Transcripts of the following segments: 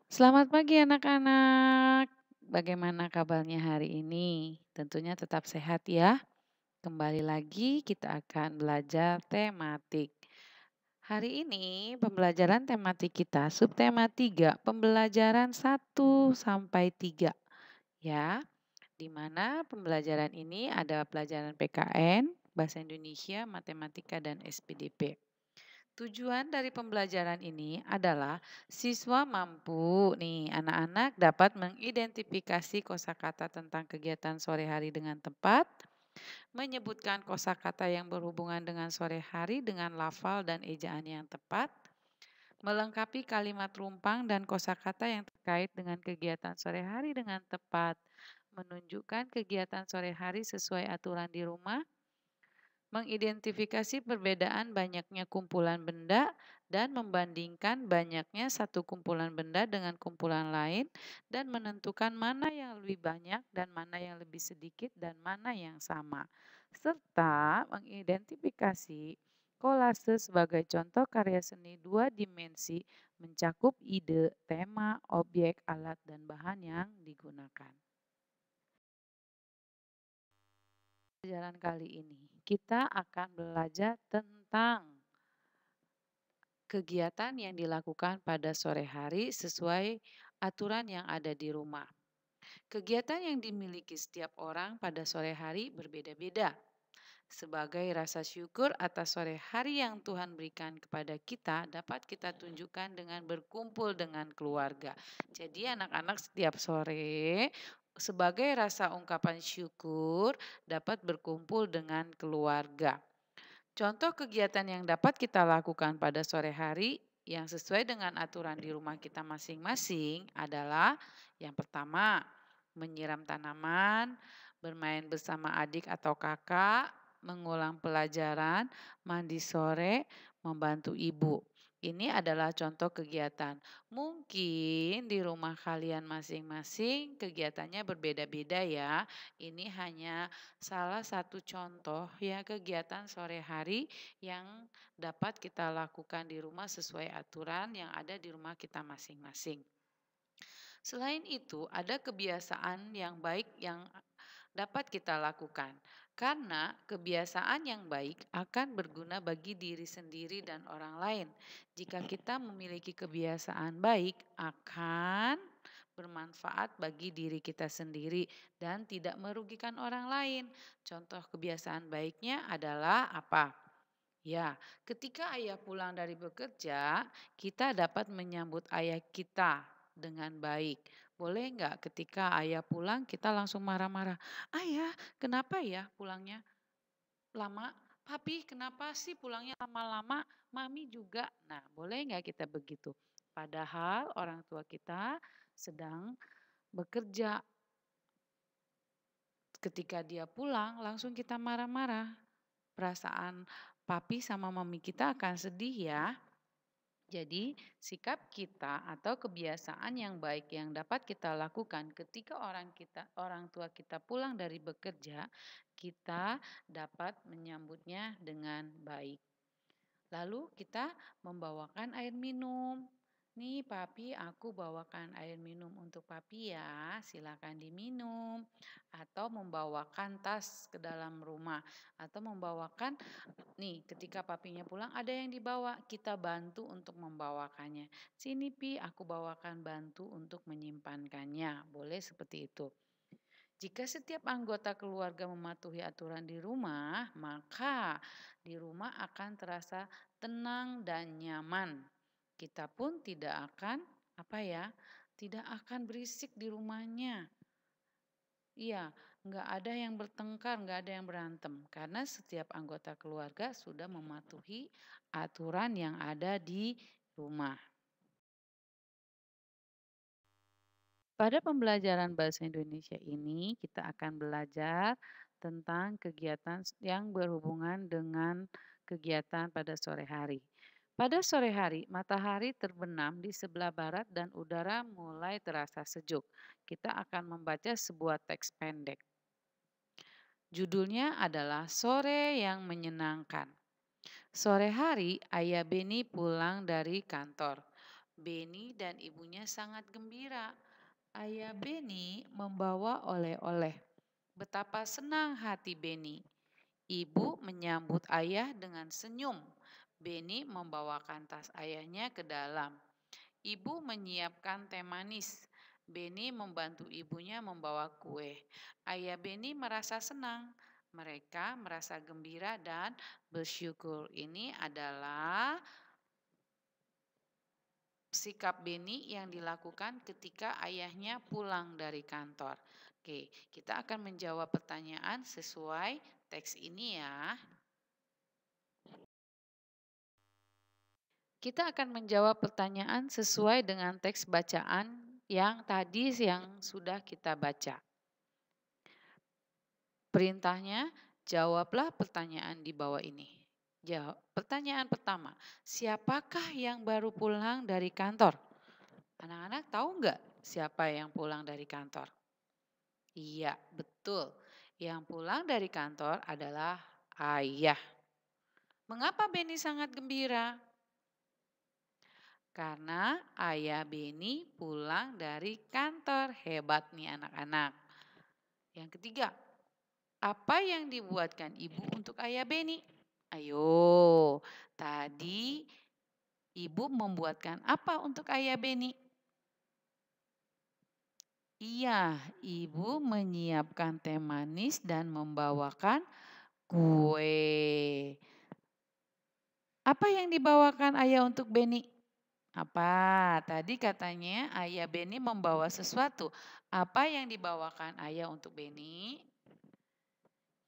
Selamat pagi anak-anak. Bagaimana kabarnya hari ini? Tentunya tetap sehat ya. Kembali lagi kita akan belajar tematik. Hari ini pembelajaran tematik kita subtema 3, pembelajaran 1 sampai 3 ya. Di mana pembelajaran ini ada pelajaran PKN, Bahasa Indonesia, Matematika dan SPDP. Tujuan dari pembelajaran ini adalah siswa mampu nih anak-anak dapat mengidentifikasi kosakata tentang kegiatan sore hari dengan tepat, menyebutkan kosakata yang berhubungan dengan sore hari dengan lafal dan ejaan yang tepat, melengkapi kalimat rumpang dan kosakata yang terkait dengan kegiatan sore hari dengan tepat, menunjukkan kegiatan sore hari sesuai aturan di rumah, mengidentifikasi perbedaan banyaknya kumpulan benda dan membandingkan banyaknya satu kumpulan benda dengan kumpulan lain dan menentukan mana yang lebih banyak dan mana yang lebih sedikit dan mana yang sama. Serta mengidentifikasi kolase sebagai contoh karya seni dua dimensi mencakup ide, tema, objek, alat, dan bahan yang digunakan. Pelajaran kali ini kita akan belajar tentang kegiatan yang dilakukan pada sore hari sesuai aturan yang ada di rumah. Kegiatan yang dimiliki setiap orang pada sore hari berbeda-beda. Sebagai rasa syukur atas sore hari yang Tuhan berikan kepada kita, dapat kita tunjukkan dengan berkumpul dengan keluarga. Jadi anak-anak setiap sore sebagai rasa ungkapan syukur dapat berkumpul dengan keluarga. Contoh kegiatan yang dapat kita lakukan pada sore hari yang sesuai dengan aturan di rumah kita masing-masing adalah yang pertama, menyiram tanaman, bermain bersama adik atau kakak, mengulang pelajaran, mandi sore, membantu ibu. Ini adalah contoh kegiatan. Mungkin di rumah kalian masing-masing kegiatannya berbeda-beda ya. Ini hanya salah satu contoh ya kegiatan sore hari yang dapat kita lakukan di rumah sesuai aturan yang ada di rumah kita masing-masing. Selain itu, ada kebiasaan yang baik yang dapat kita lakukan. Karena kebiasaan yang baik akan berguna bagi diri sendiri dan orang lain. Jika kita memiliki kebiasaan baik akan bermanfaat bagi diri kita sendiri dan tidak merugikan orang lain. Contoh kebiasaan baiknya adalah apa? Ya, ketika ayah pulang dari bekerja, kita dapat menyambut ayah kita dengan baik. Boleh nggak ketika ayah pulang kita langsung marah-marah? Ayah, kenapa ya pulangnya lama? Papi, kenapa sih pulangnya lama-lama? Mami juga. Nah, boleh nggak kita begitu? Padahal orang tua kita sedang bekerja. Ketika dia pulang, langsung kita marah-marah. Perasaan papi sama mami kita akan sedih ya. Jadi, sikap kita atau kebiasaan yang baik yang dapat kita lakukan ketika orang tua kita pulang dari bekerja, kita dapat menyambutnya dengan baik. Lalu kita membawakan air minum. Nih papi, aku bawakan air minum untuk papi ya, silakan diminum. Atau membawakan tas ke dalam rumah. Atau membawakan, nih ketika papinya pulang ada yang dibawa, kita bantu untuk membawakannya. Sini pi, aku bawakan bantu untuk menyimpankannya. Boleh seperti itu. Jika setiap anggota keluarga mematuhi aturan di rumah, maka di rumah akan terasa tenang dan nyaman. Kita pun tidak akan tidak akan berisik di rumahnya. Iya, nggak ada yang bertengkar, nggak ada yang berantem. Karena setiap anggota keluarga sudah mematuhi aturan yang ada di rumah. Pada pembelajaran bahasa Indonesia ini, kita akan belajar tentang kegiatan yang berhubungan dengan kegiatan pada sore hari. Pada sore hari, matahari terbenam di sebelah barat dan udara mulai terasa sejuk. Kita akan membaca sebuah teks pendek. Judulnya adalah Sore yang Menyenangkan. Sore hari, Ayah Beni pulang dari kantor. Beni dan ibunya sangat gembira. Ayah Beni membawa oleh-oleh. Betapa senang hati Beni. Ibu menyambut ayah dengan senyum. Beni membawakan tas ayahnya ke dalam. Ibu menyiapkan teh manis. Beni membantu ibunya membawa kue. Ayah Beni merasa senang. Mereka merasa gembira dan bersyukur. Ini adalah sikap Beni yang dilakukan ketika ayahnya pulang dari kantor. Oke, kita akan menjawab pertanyaan sesuai teks ini ya. Kita akan menjawab pertanyaan sesuai dengan teks bacaan yang tadi yang sudah kita baca. Perintahnya, jawablah pertanyaan di bawah ini. Pertanyaan pertama, siapakah yang baru pulang dari kantor? Anak-anak tahu nggak siapa yang pulang dari kantor? Iya, betul. Yang pulang dari kantor adalah ayah. Mengapa Beni sangat gembira? Karena ayah Beni pulang dari kantor. Hebat nih anak-anak. Yang ketiga, apa yang dibuatkan ibu untuk ayah Beni? Ayo, tadi ibu membuatkan apa untuk ayah Beni? Iya, ibu menyiapkan teh manis dan membawakan kue. Apa yang dibawakan ayah untuk Beni? Apa? Tadi katanya ayah Beni membawa sesuatu. Apa yang dibawakan ayah untuk Beni?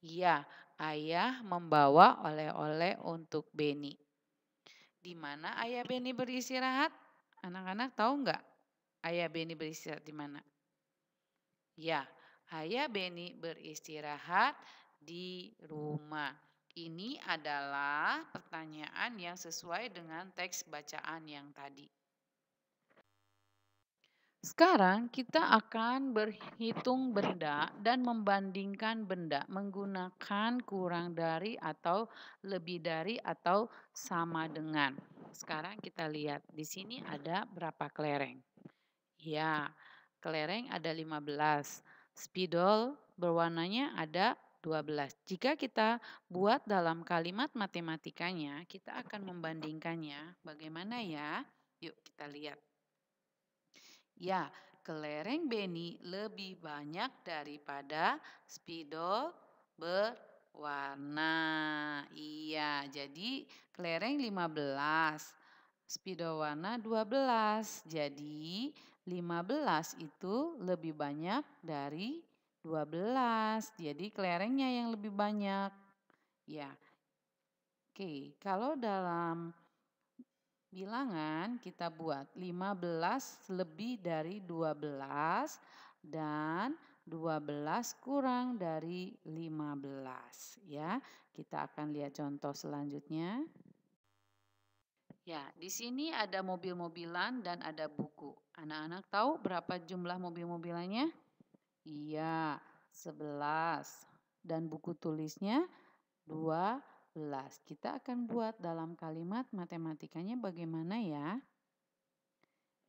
Iya, ayah membawa oleh-oleh untuk Beni. Di mana ayah Beni beristirahat? Anak-anak tahu nggak ayah Beni beristirahat di mana? Ya, ayah Beni beristirahat di rumah. Ini adalah pertanyaan yang sesuai dengan teks bacaan yang tadi. Sekarang kita akan berhitung benda dan membandingkan benda menggunakan kurang dari atau lebih dari atau sama dengan. Sekarang kita lihat di sini ada berapa kelereng. Ya, kelereng ada 15. Spidol berwarnanya ada 12. Jika kita buat dalam kalimat matematikanya, kita akan membandingkannya. Bagaimana ya? Yuk kita lihat. Ya, kelereng Beni lebih banyak daripada spidol berwarna. Iya, jadi kelereng 15, spidol warna 12. Jadi 15 itu lebih banyak dari 12. Jadi kelerengnya yang lebih banyak. Ya. Oke, kalau dalam bilangan kita buat 15 lebih dari 12 dan 12 kurang dari 15 ya. Kita akan lihat contoh selanjutnya. Ya, di sini ada mobil-mobilan dan ada buku. Anak-anak tahu berapa jumlah mobil-mobilannya? Iya, 11. Dan buku tulisnya 12. Kita akan buat dalam kalimat matematikanya bagaimana ya?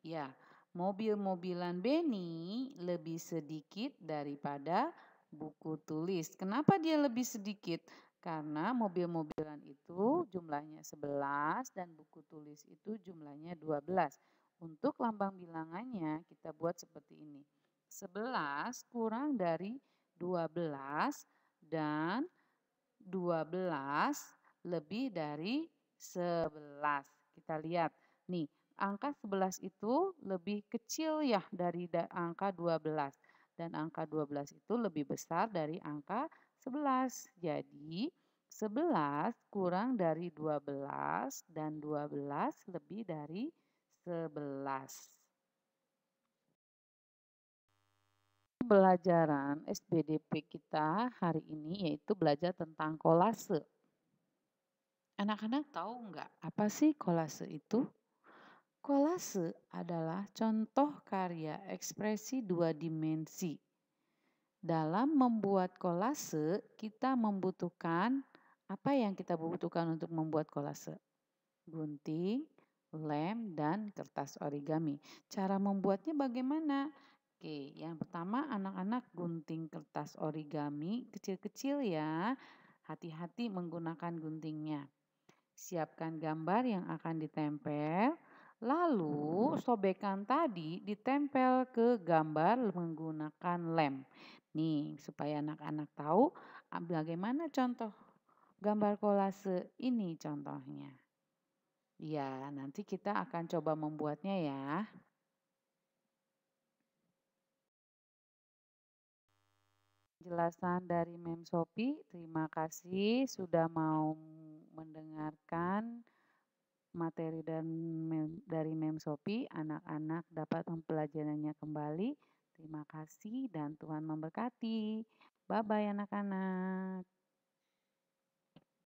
Ya, mobil-mobilan Beni lebih sedikit daripada buku tulis. Kenapa dia lebih sedikit? Karena mobil-mobilan itu jumlahnya 11 dan buku tulis itu jumlahnya 12. Untuk lambang bilangannya kita buat seperti ini. 11 kurang dari 12 dan 12 lebih dari 11. Kita lihat. Nih, angka 11 itu lebih kecil ya dari angka 12. Dan angka 12 itu lebih besar dari angka 11. Jadi, 11 kurang dari 12 dan 12 lebih dari 11. Pembelajaran SBDP kita hari ini yaitu belajar tentang kolase. Anak-anak tahu nggak apa sih kolase itu? Kolase adalah contoh karya ekspresi dua dimensi. Dalam membuat kolase, kita membutuhkan apa yang kita butuhkan untuk membuat kolase? Gunting, lem, dan kertas origami. Cara membuatnya bagaimana? Oke, yang pertama anak-anak gunting kertas origami kecil-kecil ya. Hati-hati menggunakan guntingnya. Siapkan gambar yang akan ditempel, lalu sobekan tadi ditempel ke gambar menggunakan lem. Nih, supaya anak-anak tahu bagaimana contoh gambar kolase ini contohnya. Ya, nanti kita akan coba membuatnya ya. Penjelasan dari Mem Sophie, terima kasih sudah mau mendengarkan materi dari Mem Sophie. Anak-anak dapat mempelajarinya kembali. Terima kasih dan Tuhan memberkati. Bye-bye anak-anak.